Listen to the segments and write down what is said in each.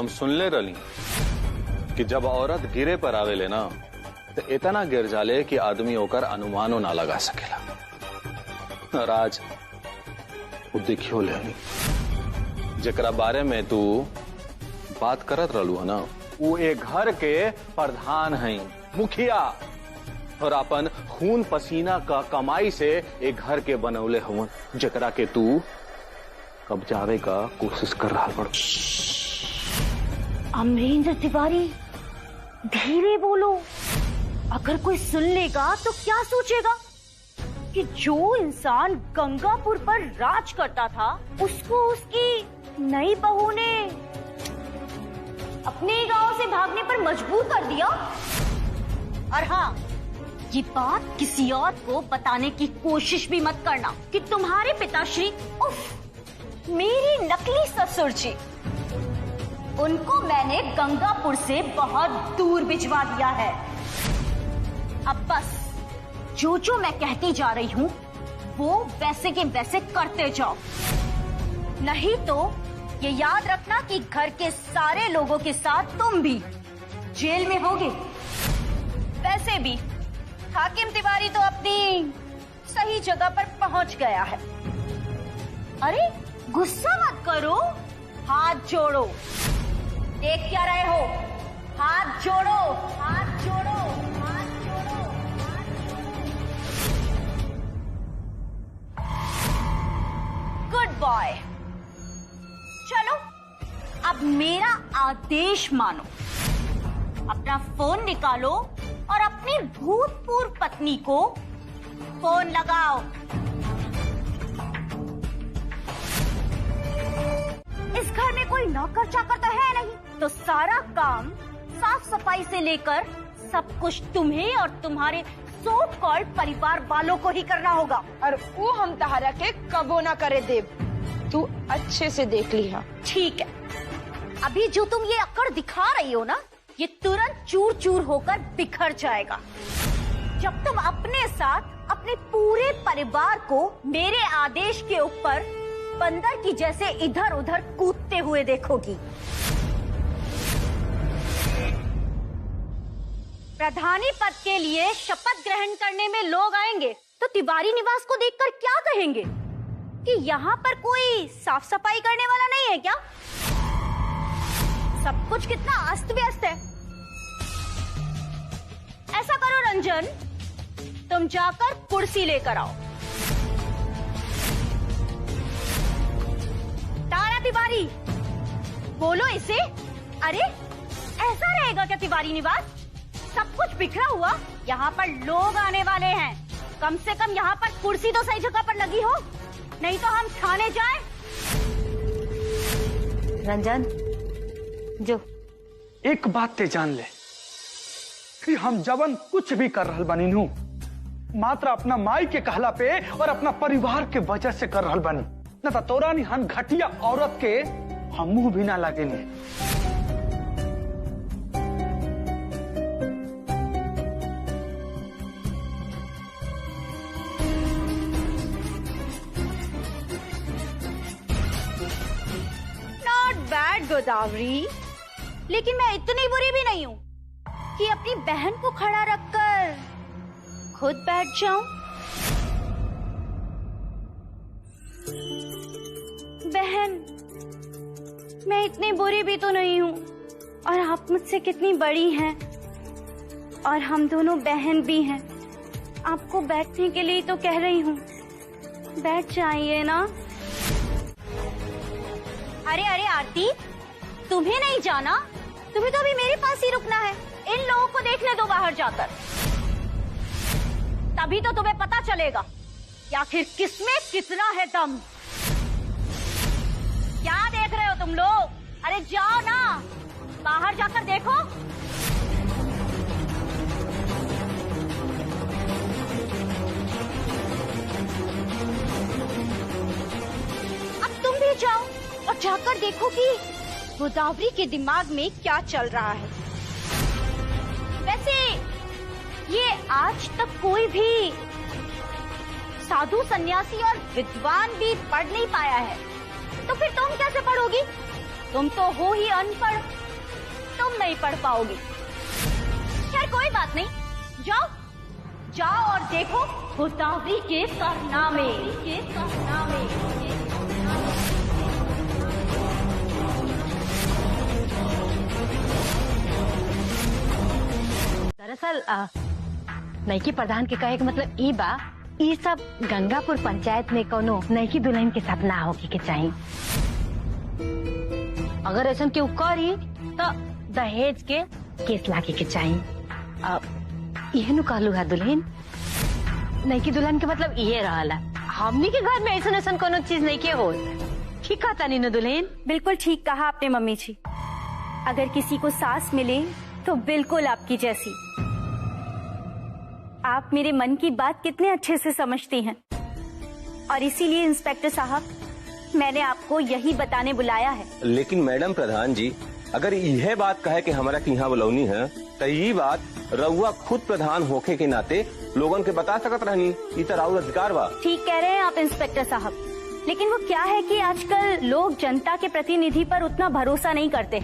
हम सुन ले रही कि जब औरत गिरे पर आवेले ना तो इतना गिर जाले कि आदमी होकर अनुमानो ना लगा सकेला। और आज वो देखियो ले जकरा बारे में तू बात करत रहलू है ना, वो एक घर के प्रधान हैं, मुखिया, और अपन खून पसीना का कमाई से एक घर के बनौले हवन, जकरा के तू कब्जावे का कोशिश कर रहा पड़। अमरेंद्र तिवारी, धीरे बोलो। अगर कोई सुन लेगा तो क्या सोचेगा कि जो इंसान गंगापुर पर राज करता था उसको उसकी नई बहू ने अपने गांव से भागने पर मजबूर कर दिया। और हाँ, ये बात किसी और को बताने की कोशिश भी मत करना कि तुम्हारे पिताश्री, उफ, मेरी नकली ससुर जी, उनको मैंने गंगापुर से बहुत दूर भिजवा दिया है। अब बस जो जो मैं कहती जा रही हूँ वो वैसे के वैसे करते जाओ, नहीं तो ये याद रखना कि घर के सारे लोगों के साथ तुम भी जेल में होगे। वैसे भी हाकिम तिवारी तो अपनी सही जगह पर पहुंच गया है। अरे गुस्सा मत करो, हाथ जोड़ो। देख क्या रहे हो? हाथ जोड़ो, हाथ जोड़ो, हाथ जोड़ो, गुड बॉय। चलो अब मेरा आदेश मानो, अपना फोन निकालो और अपनी भूतपूर्व पत्नी को फोन लगाओ। इस घर में कोई नौकर चाकर तो है नहीं, तो सारा काम साफ सफाई से लेकर सब कुछ तुम्हें और तुम्हारे सो कॉल्ड परिवार वालों को ही करना होगा। और वो हम तहारा के कबो ना करे देव, तू अच्छे से देख लिया। ठीक है, अभी जो तुम ये अकड़ दिखा रही हो ना, ये तुरंत चूर चूर होकर बिखर जाएगा जब तुम अपने साथ अपने पूरे परिवार को मेरे आदेश के ऊपर बंदर की जैसे इधर उधर कूदते हुए देखोगी। प्रधानी पद के लिए शपथ ग्रहण करने में लोग आएंगे तो तिवारी निवास को देखकर क्या कहेंगे कि यहाँ पर कोई साफ सफाई करने वाला नहीं है क्या? सब कुछ कितना अस्त व्यस्त है। ऐसा करो रंजन, तुम जाकर कुर्सी लेकर आओ। तारा तिवारी, बोलो इसे। अरे ऐसा रहेगा क्या तिवारी निवास? सब कुछ बिखरा हुआ, यहाँ पर लोग आने वाले हैं, कम से कम यहाँ पर कुर्सी तो सही जगह पर लगी हो, नहीं तो हम थाने जाएं। रंजन, जो एक बात ते जान ले कि हम जवन कुछ भी कर रहल बानी नु मात्र अपना माई के कहला पे और अपना परिवार के वजह से कर रहल बानी, न तो तोरा निहन घटिया औरत के हम मुंह भी ना लागे ने। नॉट बैड गोदावरी, लेकिन मैं इतनी बुरी भी नहीं हूँ कि अपनी बहन को खड़ा रखकर खुद बैठ जाऊं। बहन, मैं इतनी बुरी भी तो नहीं हूँ, और आप मुझसे कितनी बड़ी हैं, और हम दोनों बहन भी हैं। आपको बैठने के लिए तो कह रही हूँ, बैठ जाइए ना। अरे अरे आरती, तुम्हें नहीं जाना, तुम्हें तो अभी मेरे पास ही रुकना है। इन लोगों को देखने दो बाहर जाकर, तभी तो तुम्हें पता चलेगा कि आखिर किसमें कितना है दम। क्या देख रहे हो तुम लोग? अरे जाओ ना, बाहर जाकर देखो। अब तुम भी जाओ और जाकर देखो कि गोदावरी के दिमाग में क्या चल रहा है। वैसे ये आज तक कोई भी साधु सन्यासी और विद्वान भी पढ़ नहीं पाया है, तो फिर तुम कैसे पढ़ोगी? तुम तो हो ही अनपढ़, तुम नहीं पढ़ पाओगे। खैर कोई बात नहीं, जाओ जाओ और देखो गोदावरी के कारनामे। दरअसल नईकी प्रधान के कहे के मतलब ई बा, ई सब गंगापुर पंचायत में कोनो नईकी दुल्हन के साथ ना होके के चाहिए। अगर ऐसा केहू करी तो दहेज के केस लागे के चाहिए। इहे नु कहलू है दुल्हन, नईकी दुल्हन के मतलब इहे रहला। हमनी के घर में ऐसा ऐसा कोनो चीज नहीं के हो। ठीक कहता नी न दुल्हन? बिल्कुल ठीक कहा आपने मम्मी जी। अगर किसी को सास मिले तो बिल्कुल आपकी जैसी। आप मेरे मन की बात कितने अच्छे से समझती हैं, और इसीलिए इंस्पेक्टर साहब मैंने आपको यही बताने बुलाया है। लेकिन मैडम प्रधान जी, अगर यह बात कहे कि हमारा यहाँ बुलौनी है तो ये बात रउआ खुद प्रधान होके के नाते लोगन के बता सकत रहनी। ई तो राउर अधिकार बा। ठीक कह रहे हैं आप इंस्पेक्टर साहब, लेकिन वो क्या है कि आजकल लोग जनता के प्रतिनिधि पर उतना भरोसा नहीं करते,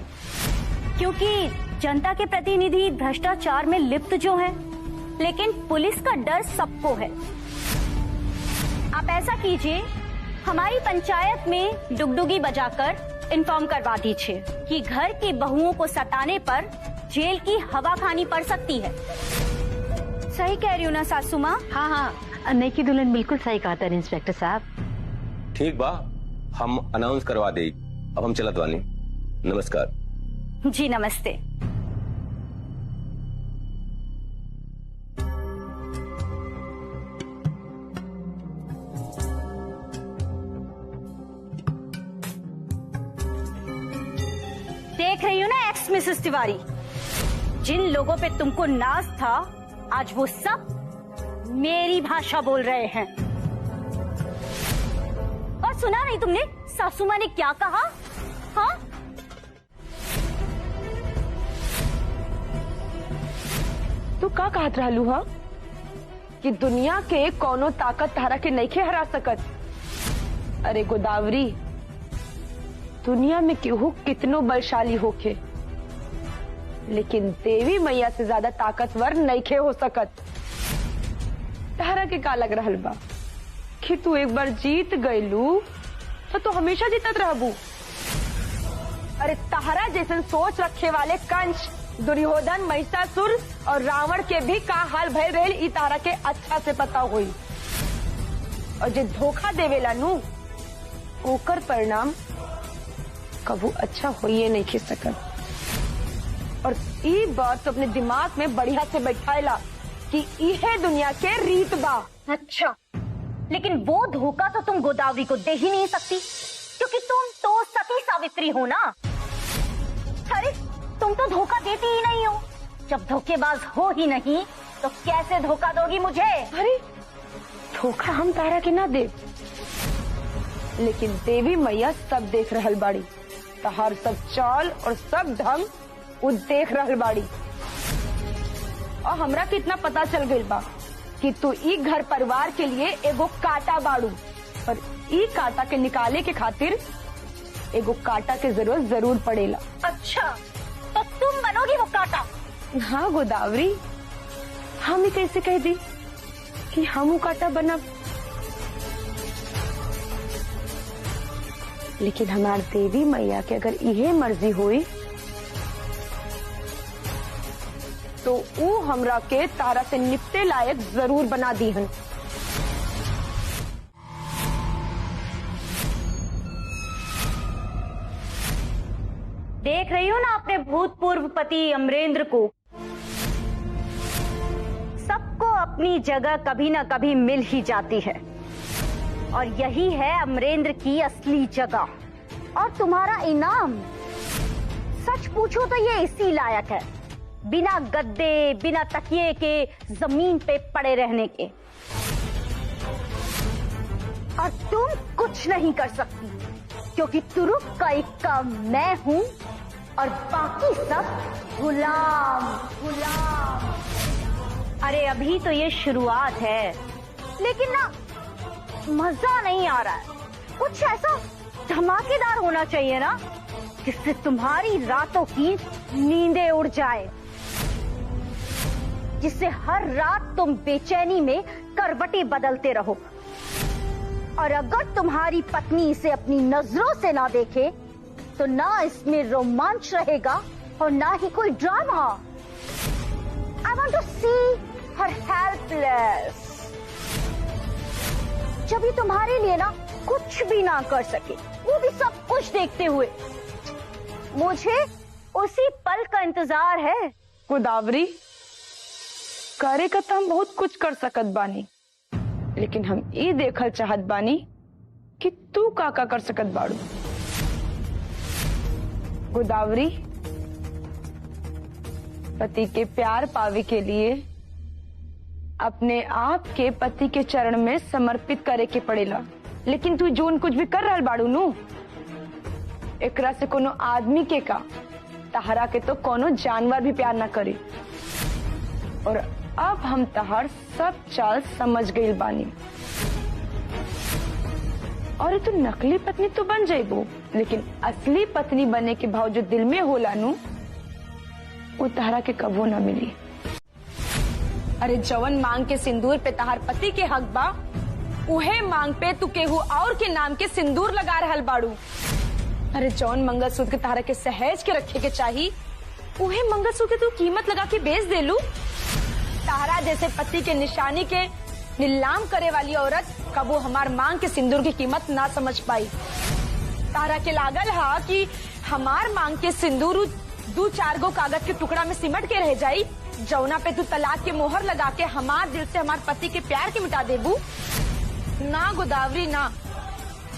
क्योंकि जनता के प्रतिनिधि भ्रष्टाचार में लिप्त जो है, लेकिन पुलिस का डर सबको है। आप ऐसा कीजिए, हमारी पंचायत में डुगडुगी बजाकर इन्फॉर्म करवा दीजिए कि घर की बहुओं को सताने पर जेल की हवा खानी पड़ सकती है। सही कह रही हूँ ना सासू माँ? हाँ हाँ, नईकी दुल्हन बिल्कुल सही कहता है इंस्पेक्टर साहब। ठीक बा, हम अनाउंस करवा दे। अब हम चलत बानी। नमस्कार जी। नमस्ते। देख रही हो ना एक्स मिसेस तिवारी, जिन लोगों पे तुमको नाज था आज वो सब मेरी भाषा बोल रहे हैं। और सुना नहीं तुमने सासू माँ ने क्या कहा? हाँ, तू का कहत रहलू हा कि दुनिया के कोनो ताकत तारा के नइखे हरा सकत। अरे गोदावरी, दुनिया में केहू कितनो बलशाली होके, लेकिन देवी मैया से ज्यादा ताकतवर नइखे हो सकत। तारा के का लग रहल बा कि तू एक बार जीत गईलू तो तू हमेशा जीतत रहबू? अरे तारा जैसन सोच रखे वाले कंस, दुर्योधन, महिषासुर और रावण के भी का हाल भय रहेल ई तारा के अच्छा से पता होई। और जे धोखा देवेला नु, ओकर परिणाम कबू अच्छा होइए नहीं खी सकत। और ई बात तो अपने दिमाग में बढ़िया से बैठाएला कि इहे दुनिया के रीत बा। अच्छा, लेकिन वो धोखा तो तुम गोदावरी को दे ही नहीं सकती, क्योंकि तुम तो सती सावित्री हो ना। अरे तुम तो धोखा देती ही नहीं हो। जब धोखेबाज हो ही नहीं तो कैसे धोखा दोगी मुझे? अरे धोखा हम तारा के ना दे, लेकिन देवी मैया सब देख रहल बाड़ी। तहार सब चाल और सब ढंग वो देख रहल बाड़ी। और हमरा कितना पता चल गइल बा कि तू ई घर परिवार के लिए एगो कांटा बाड़ू, और ई कांटा के निकाले के खातिर एगो कांटा के जरूरत जरूर पड़ेला। अच्छा, तो तुम बनोगी वो कांटा? हाँ गोदावरी, हम ही कैसे कह दी कि हम वो कांटा बना? लेकिन हमार देवी मैया के अगर इहे मर्जी हुई तो वो हमरा के तारा से निपटे लायक जरूर बना दी हन। देख रही हो ना अपने भूतपूर्व पति अमरेंद्र को। सबको अपनी जगह कभी ना कभी मिल ही जाती है, और यही है अमरेंद्र की असली जगह। और तुम्हारा इनाम, सच पूछो तो ये इसी लायक है, बिना गद्दे बिना तकिए के जमीन पे पड़े रहने के। और तुम कुछ नहीं कर सकती, क्योंकि तुरुप का इक्का मैं हूं और बाकी सब गुलाम गुलाम। अरे अभी तो ये शुरुआत है, लेकिन ना मजा नहीं आ रहा है। कुछ ऐसा धमाकेदार होना चाहिए ना, जिससे तुम्हारी रातों की नींदें उड़ जाए, जिससे हर रात तुम बेचैनी में करवटें बदलते रहो। और अगर तुम्हारी पत्नी इसे अपनी नजरों से ना देखे तो ना इसमें रोमांच रहेगा और ना ही कोई drama. I want to see her helpless। जब ये तुम्हारे लिए ना कुछ भी ना कर सके, वो भी सब कुछ देखते हुए, मुझे उसी पल का इंतजार है। गोदावरी, करे का तो हम बहुत कुछ कर सकत बानी, लेकिन हम ये देखल चाहत बानी कि तू का कर सकत बाड़ू। गोदावरी, पति के प्यार पावे के लिए अपने आप के पति के चरण में समर्पित करे के पड़ेला। लेकिन तू जोन कुछ भी कर रहल बाड़ू नु, एकरा से कोनो आदमी के का, तहरा के तो कोनो जानवर भी प्यार ना करे। और अब हम तहार सब चाल समझ गई बानी। और ये तो नकली पत्नी तो बन जाइबो, लेकिन असली पत्नी बनने के भाव जो दिल में होला नु, वो तहरा के कबो ना मिली। अरे जवन मांग के सिंदूर पे तहार पति के हक बा, उहे मांग पे तू केहू और के नाम के सिंदूर लगा रहल बाड़ू। अरे जौन मंगलसूत्र के तहरा के सहेज के रखे के चाही, उहे मंगलसूत्र के तू कीमत लगा के बेच देलू। तहरा जैसे पति के निशानी के नीलाम करे वाली औरत कबो हमार मांग के सिंदूर की कीमत ना समझ पाई। तहरा के लागल हा कि हमार मांग के सिंदूर 2-4 गो कागज के टुकड़ा में सिमट के रह जाई, जौना पे तू तलाक के मोहर लगा के हमार दिल से हमार पति के प्यार के मिटा देबू। ना गोदावरी ना,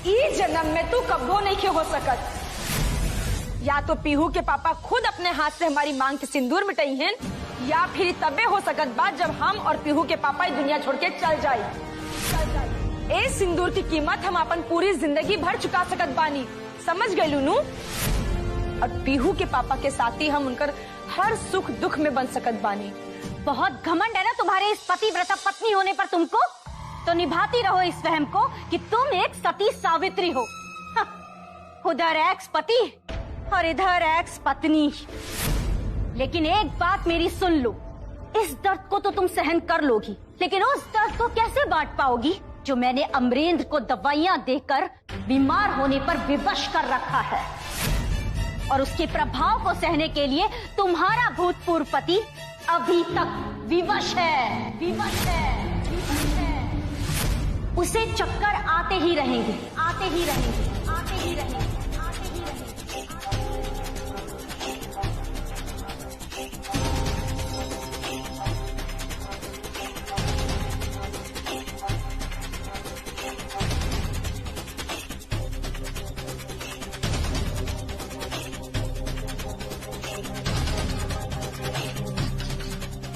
ई जन्म में तू कब्बो नहीं के हो सकत। या तो पीहू के पापा खुद अपने हाथ से हमारी मांग के सिंदूर मिटाई हैं, या फिर तबे हो सकत बात जब हम और पीहू के पापा ये दुनिया छोड़ के चल जाए। ए सिंदूर की कीमत हम अपन पूरी जिंदगी भर चुका सकत बानी, समझ गए लूनू। और पीहू के पापा के साथ ही हम उनकर हर सुख दुख में बन सकत बानी। बहुत घमंड है ना तुम्हारे इस पतिव्रता पत्नी होने पर तुमको, तो निभाती रहो इस वहम को कि तुम एक सती सावित्री हो। उधर एक्स पति और इधर एक्स पत्नी। लेकिन एक बात मेरी सुन लो, इस दर्द को तो तुम सहन कर लोगी, लेकिन उस दर्द को कैसे बांट पाओगी जो मैंने अमरेंद्र को दवाइयां देकर बीमार होने पर विवश कर रखा है। और उसके प्रभाव को सहने के लिए तुम्हारा भूतपूर्व पति अभी तक विवश है, विवश है, विवश है। उसे चक्कर आते ही रहेंगे, आते ही रहेंगे, आते ही रहेंगे, आते ही रहेंगे।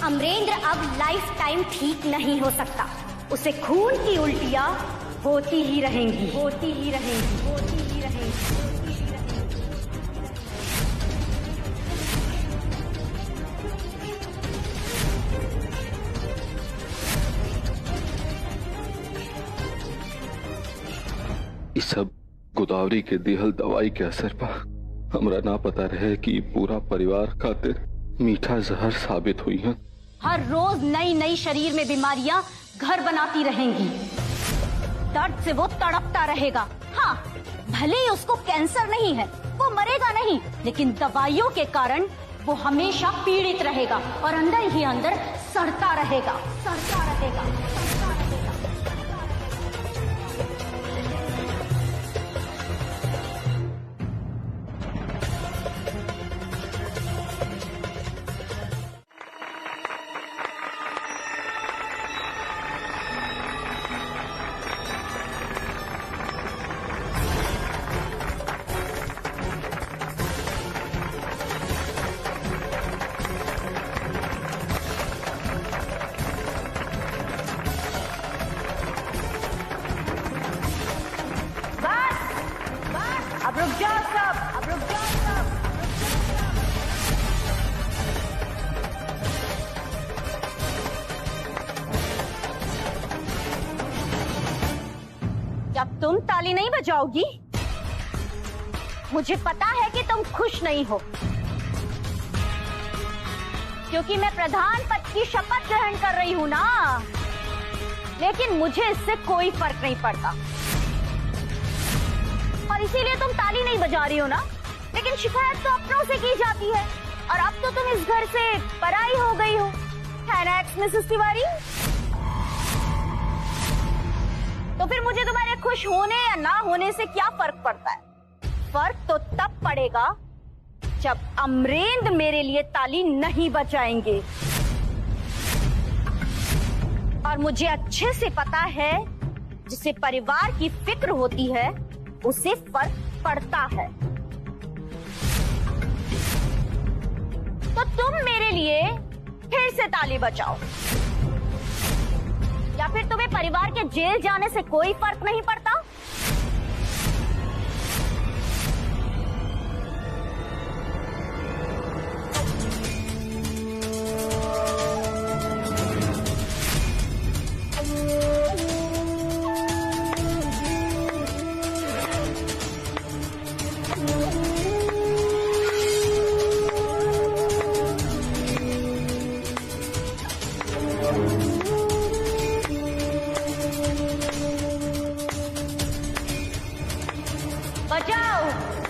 अमरेंद्र अब लाइफ टाइम ठीक नहीं हो सकता। उसे खून की उल्टियां होती ही रहेंगी, होती ही रहेंगी, होती ही रहेंगी। इस सब गोदावरी के दिहल दवाई के असर पर हमरा ना पता रहे कि पूरा परिवार खातिर मीठा जहर साबित हुई है। हर रोज नई नई शरीर में बीमारियां घर बनाती रहेंगी। दर्द से वो तड़पता रहेगा। हाँ, भले ही उसको कैंसर नहीं है, वो मरेगा नहीं, लेकिन दवाइयों के कारण वो हमेशा पीड़ित रहेगा और अंदर ही अंदर सड़ता रहेगा, सड़ता रहेगा, सड़ता रहेगा। अब रुक जाओ सब, अब रुक जाओ सब। क्या तुम ताली नहीं बजाओगी? मुझे पता है कि तुम खुश नहीं हो, क्योंकि मैं प्रधान पद की शपथ ग्रहण कर रही हूं ना। लेकिन मुझे इससे कोई फर्क नहीं पड़ता, और इसीलिए तुम ताली नहीं बजा रही हो ना। लेकिन शिकायत तो अपनों से की जाती है, और अब तो तुम इस घर से पराई हो गई हो, है ना एक्स मिसेस तिवारी? तो फिर मुझे तुम्हारे खुश होने या ना होने से क्या फर्क पड़ता है? फर्क तो तब पड़ेगा जब अमरेंद्र मेरे लिए ताली नहीं बजाएंगे। और मुझे अच्छे से पता है, जिसे परिवार की फिक्र होती है उसे फर्क पड़ता है। तो तुम मेरे लिए फिर से ताली बजाओ, या फिर तुम्हें परिवार के जेल जाने से कोई फर्क नहीं पड़ता? बजाओ,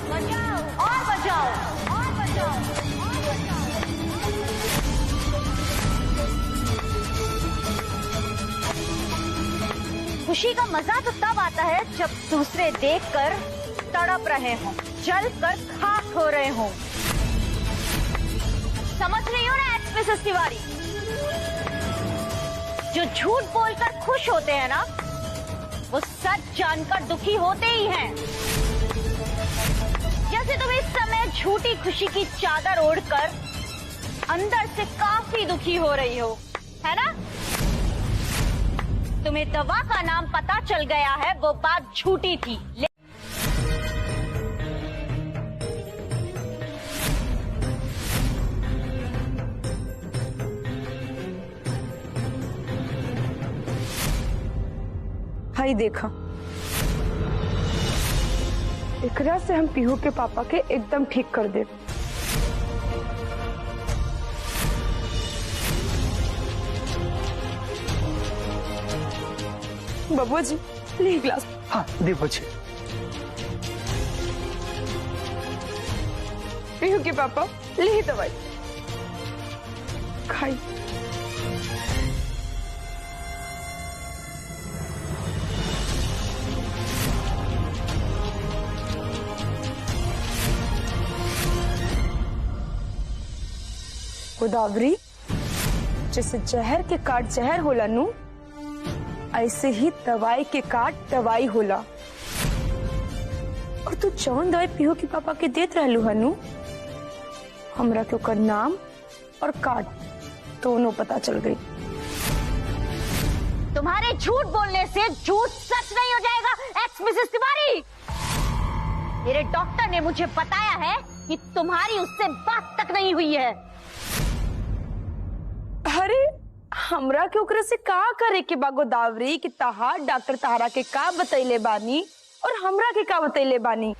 बजाओ और बजाओ और बजाओ और बजाओ। खुशी का मजा तो तब आता है जब दूसरे देखकर तड़प रहे हों, जलकर खाक हो रहे हों। समझ रही हो ना एक्स मिसेस तिवारी? जो झूठ बोलकर खुश होते हैं ना, वो सच जानकर दुखी होते ही हैं। जैसे तुम इस समय झूठी खुशी की चादर ओढ़कर अंदर से काफी दुखी हो रही हो, है ना? तुम्हें दवा का नाम पता चल गया है, वो बात झूठी थी। हाई देखा, एकरा से हम पीहू के पापा के एकदम ठीक कर दे। बबुआ जी ले ग्लास। हाँ दे बच्चे। पीहू के पापा ले दवाई खाई। गोदावरी, जैसे जहर के काट जहर होला नू, ऐसे ही दवाई के काट दवाई होला। और तू जौन दवाई पीहू के पापा के देत रहलू हनु, हमरा के ओकर नाम और काट दोनों पता चल गई। तुम्हारे झूठ बोलने से झूठ सच नहीं हो जाएगा एक्स मिसेस तिवारी। मेरे डॉक्टर ने मुझे बताया है कि तुम्हारी उससे बात तक नहीं हुई है। अरे हमरा के ओकरे से का करे के बा गोदावरी, कि तहार डॉक्टर तहारा के का बतैले बानी और हमरा के का बतैले बानी।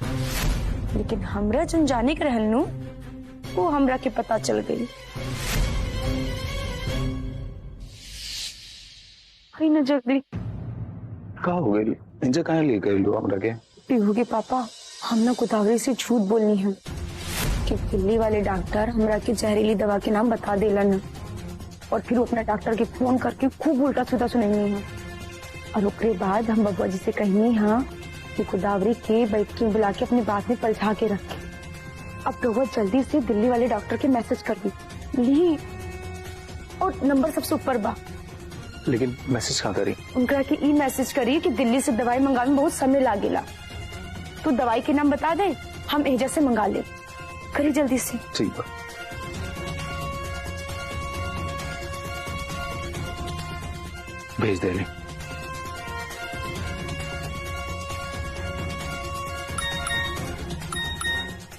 लेकिन हमरा जन जाने के रहल नु, वो हमरा के पता चल गई। आई ना जल्दी का हो गई? इंजे कहाँ ले गए लो हमरा के? पीहू के पापा, हम ना गोदावरी से झूठ बोलनी है कि दिल्ली वाले डॉक्टर हमरा के जहरीली दवा के नाम बता देला न, और फिर अपना डॉक्टर के फोन करके खूब उल्टा सीधा सुनाई है। और उसके बाद हम बबुआ जी से कही हाँ कि गोदावरी के बैठ बुला के अपनी बात में पलझा के रखे। अब तो वो जल्दी से दिल्ली वाले डॉक्टर के मैसेज कर दी ली, और नंबर सबसे ऊपर बा। लेकिन मैसेज कहाँ करी? उनका के ई मैसेज करी कि दिल्ली से दवाई मंगाने में बहुत समय लागेला, तो दवाई के नाम बता दे, हम एजा से मंगा ले। करी जल्दी से। ठीक है। भेज दे ले।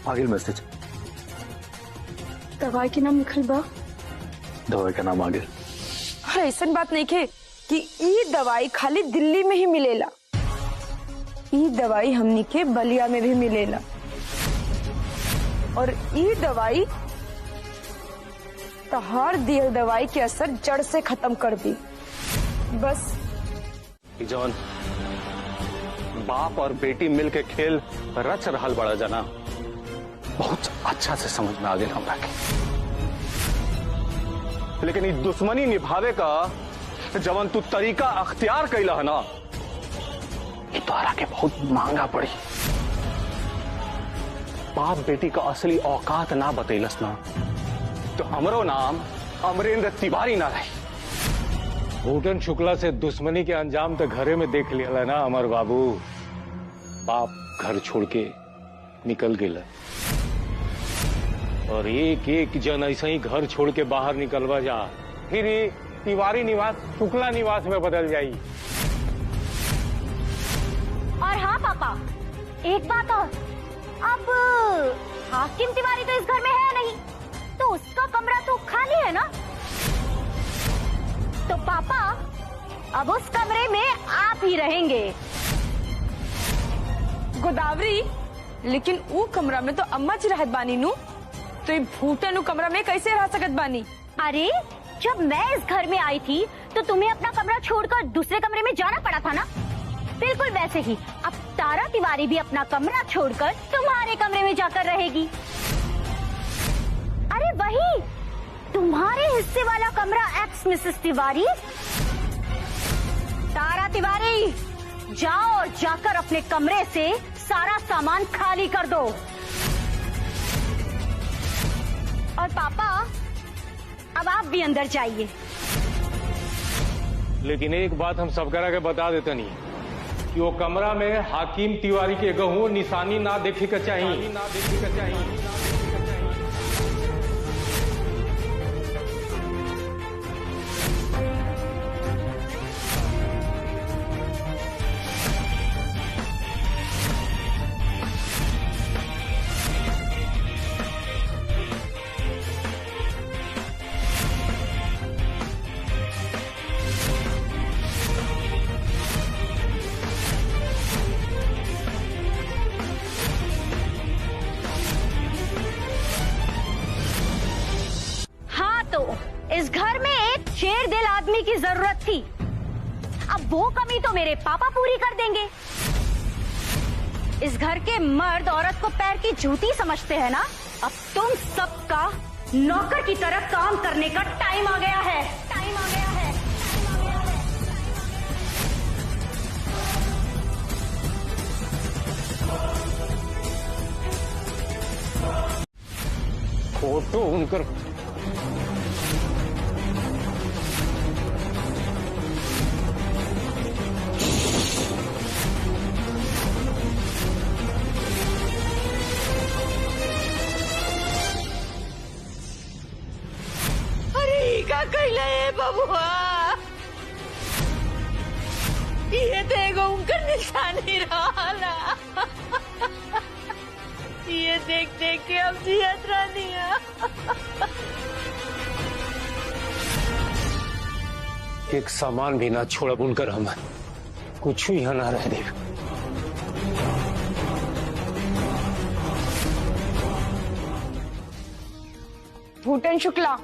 आगे मैसेज। दवाई के नाम लिखल बा। दवाई का नाम आगे। हाँ, ऐसा बात नहीं के कि ई दवाई खाली दिल्ली में ही मिलेला, ई दवाई हमनी के बलिया में भी मिलेला। और ई दवाई तहार दियल दवाई के असर जड़ से खत्म कर दी। बस जौन बाप और बेटी मिलके खेल रच रहल बड़ा जना बहुत अच्छा से समझ में आ गया हमरा के। लेकिन ये दुश्मनी निभावे का जवन तू तरीका अख्तियार कैला है ना, ये तोहरा के बहुत महंगा पड़ी। बाप बेटी का असली औकात ना बतैलस ना तो हमरो नाम अमरेंद्र तिवारी ना रही। भूटन शुक्ला से दुश्मनी के अंजाम तो घरे में देख लिया ना अमर बाबू। बाप घर छोड़ के निकल गया और एक एक जन ऐसा ही घर छोड़ के बाहर निकलवा जा, फिर ये तिवारी निवास शुक्ला निवास में बदल जाई। और हाँ पापा, एक बात और, अब हाकिम तिवारी तो इस घर में है नहीं, तो उसका कमरा तो खाली है ना। तो पापा अब उस कमरे में आप ही रहेंगे। गोदावरी, लेकिन वो कमरा में तो अम्मा जी रहत बानी नू, तो ये भूटन कमरा में कैसे रह सकत बानी? अरे जब मैं इस घर में आई थी तो तुम्हें अपना कमरा छोड़कर दूसरे कमरे में जाना पड़ा था ना। बिल्कुल वैसे ही अब तारा तिवारी भी अपना कमरा छोड़कर तुम्हारे कमरे में जाकर रहेगी। अरे वही तुम्हारे हिस्से वाला कमरा एक्स मिसेस तिवारी। तारा तिवारी, जाओ और जाकर अपने कमरे से सारा सामान खाली कर दो। और पापा अब आप भी अंदर जाइए। लेकिन एक बात हम सब करा के बता देते नहीं कि वो कमरा में हाकिम तिवारी के गहू निशानी ना देखे के चाहिए। इस घर में एक शेर दिल आदमी की जरूरत थी, अब वो कमी तो मेरे पापा पूरी कर देंगे। इस घर के मर्द औरत को पैर की जूती समझते हैं ना, अब तुम सबका नौकर की तरह काम करने का टाइम आ गया है। टाइम आ गया है। फोटो उनकर बबुआ, ये देखो उनका निशानी रहा। ये देख देख के अब जियत रानी एक सामान भी ना छोड़ा बुनकर हम कुछ यहाँ ना रह दे। भूटन शुक्ला,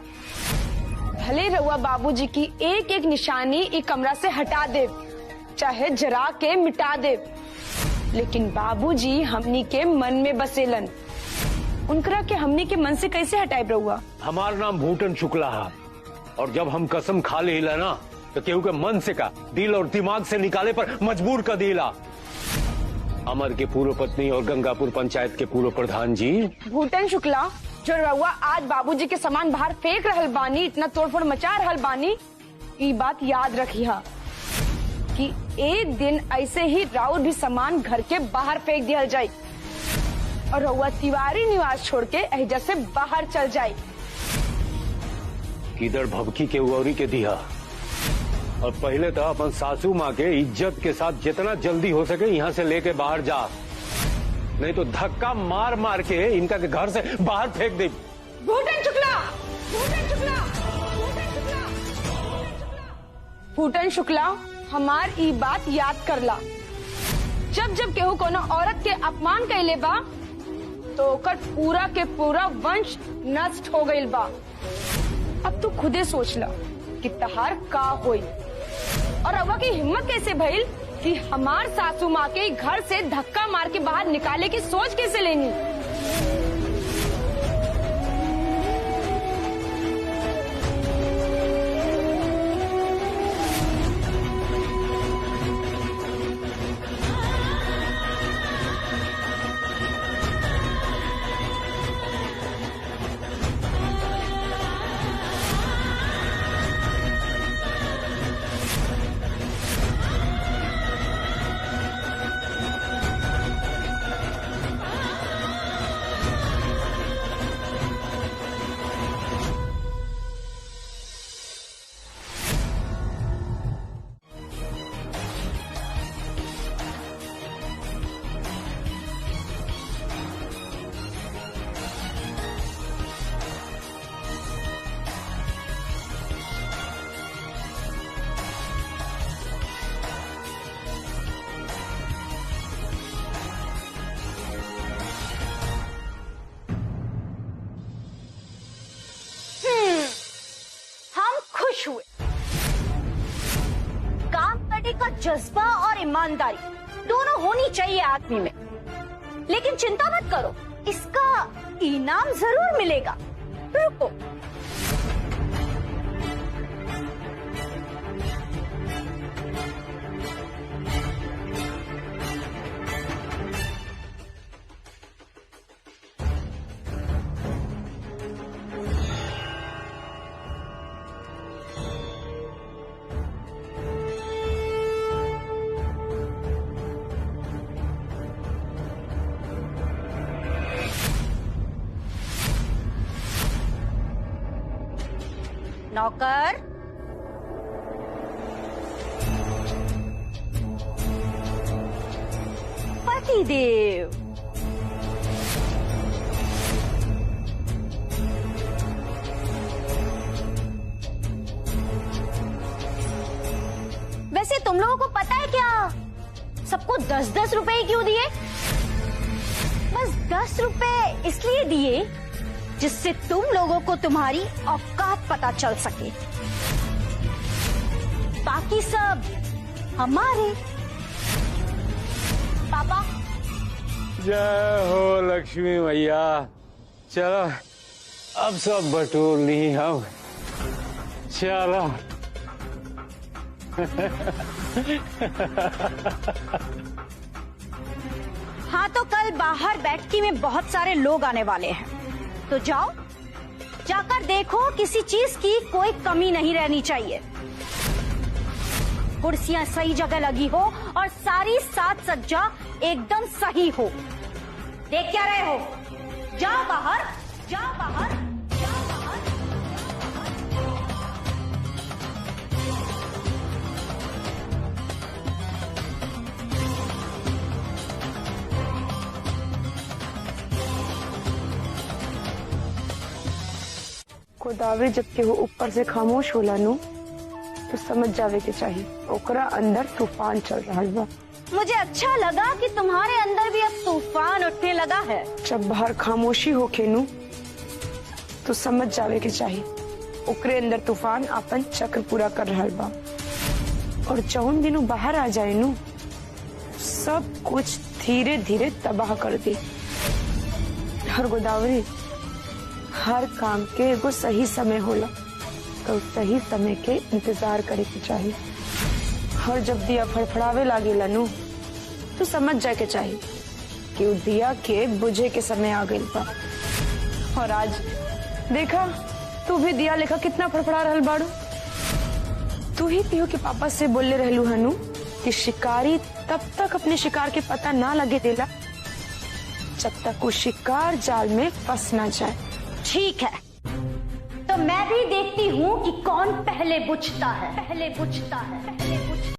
भले रउआ बाबूजी की एक एक निशानी ई कमरा से हटा दे, चाहे जरा के मिटा दे, लेकिन बाबूजी हमनी के मन में बसेलन। उनकरा के हमनी के मन से कैसे हटाए रउआ? हमार नाम भूटन शुक्ला है और जब हम कसम खा लेला ना तो केहू के मन से का दिल और दिमाग से निकाले पर मजबूर कर देला। अमर के पूर्व पत्नी और गंगापुर पंचायत के पूर्व प्रधान जी। भूटन शुक्ला, जो रउआ आज बाबूजी के सामान बाहर फेंक रहल बानी, इतना तोड़फोड़ मचा रहल बानी, ये बात याद रखिया कि एक दिन ऐसे ही राउर भी सामान घर के बाहर फेंक दिया जाए और रउआ तिवारी निवास छोड़ के एहजा से बाहर चल जाए। किधर भबकी के उरी के दिया और पहले तो अपन सासू माँ के इज्जत के साथ जितना जल्दी हो सके यहाँ से लेके बाहर जा, नहीं तो धक्का मार मार के इनका के घर से बाहर फेंक दे। भूटन शुक्ला, भूटन शुक्ला, भूटन शुक्ला, हमार ई बात याद करला। जब जब केहू कोनो औरत के अपमान कैले बा तो ओकर पूरा के पूरा वंश नष्ट हो गइल बा। अब तू खुदे सोच ला कि तहार का होई। और रवा की हिम्मत कैसे भइल कि हमार सासू माँ के घर से धक्का मार के बाहर निकाले की सोच कैसे लेनी। हुए काम करने का जज्बा और ईमानदारी दोनों होनी चाहिए आदमी में। लेकिन चिंता मत करो, इसका इनाम जरूर मिलेगा। रुको, नौकर, पतिदेव, वैसे तुम लोगों को पता है क्या सबको 10-10 रुपए क्यों दिए? बस 10 रुपए इसलिए दिए जिससे तुम लोगों को तुम्हारी औकात पता चल सके। बाकी सब हमारे। पापा, जय हो लक्ष्मी मैया। चलो अब सब बटोर ली हम। चलो हाँ, तो कल बाहर बैठकी में बहुत सारे लोग आने वाले हैं, तो जाओ, जाकर देखो किसी चीज की कोई कमी नहीं रहनी चाहिए। कुर्सियां सही जगह लगी हो और सारी साज सज्जा एकदम सही हो। देख क्या रहे हो? जाओ बाहर, जाओ बाहर, जाओ बाहर। गोदावरी जब के वो ऊपर से खामोश होला नु तो समझ जावे के चाहिए ओकरा अंदर तूफान चल रहा बा। मुझे अच्छा लगा कि तुम्हारे अंदर भी अब तूफान उठने लगा है। जब बाहर खामोशी होके नु तो समझ जावे के चाहिए ओकरे अंदर तूफान अपन चक्र पूरा कर रहा बा। और जौन दिनों बाहर आ जाए नु सब कुछ धीरे धीरे तबाह कर दे। हर गोदावरी, हर काम के एगो सही समय होला, तो सही समय के इंतजार करे के चाहिए। और जब दिया फड़फड़ावे लागेला नु तो समझ जाए के चाहिए कि वो दिया के बुझे के समय आ गइल बा। और आज देखा तू भी दिया लेखा कितना फड़फड़ा रहल बाड़ू। तू ही पियो के पापा से बोलले रहलू हनु कि शिकारी तब तक अपने शिकार के पता ना लगे देला जब तक वो शिकार जाल में फंस ना जाए। ठीक है, तो मैं भी देखती हूँ कि कौन पहले बुझता है।